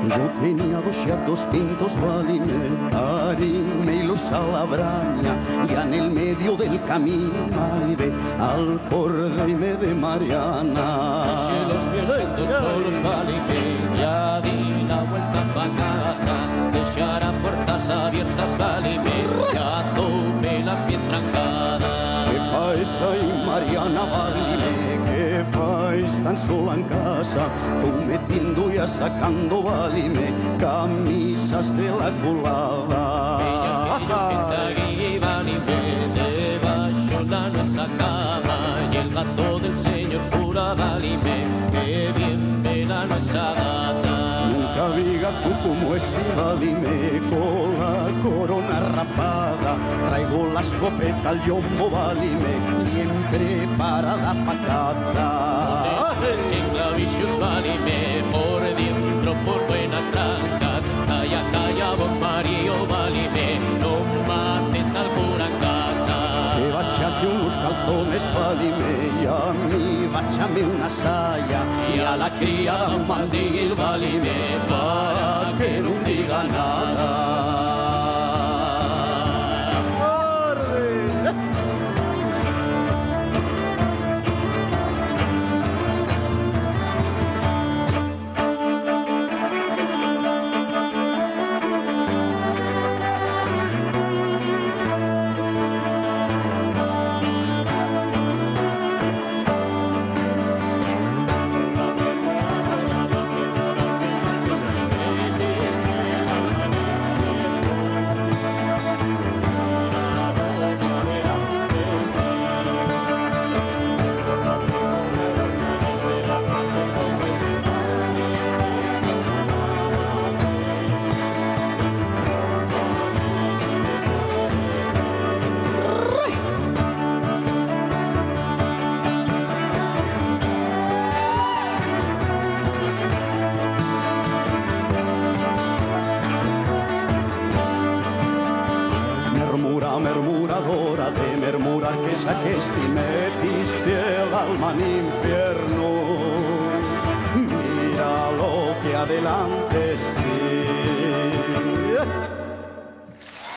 Yo tenía dos xatos pintos, valime, harime y los a la braña, y en el medio del camino arribé al cordime de Mariana. Si los míos xatos solos valime, ya di la vuelta pa' casa, deixará puertas abiertas, valime, ya tomé las bien trancadas. ¿Qué faes ahí, Mariana, valime? ¿Qué faes tan sola en casa? Tú metiendo y sacando, valime, camisas de la colada. Ella que valime, debajo la nuestra cama, y el gato del señor cura, valime, que bien ve la nuestra gata. Nunca vi gato como ese, valime, con la corona rapada. Traigo la escopeta al yombo, valime, bien preparada pa' caza. Sin clavicios, valime, por dentro, por buenas trancas. Calla, calla, bon Mario, valime, no mates al cura en casa. Que bachate unos calzones, valime, y a mí bachame una saya, Y a la criada un mandil, valime, para que no diga nada. Murmuradora de murmurar que saqueste y metiste el alma en infierno. Mira lo que adelante está.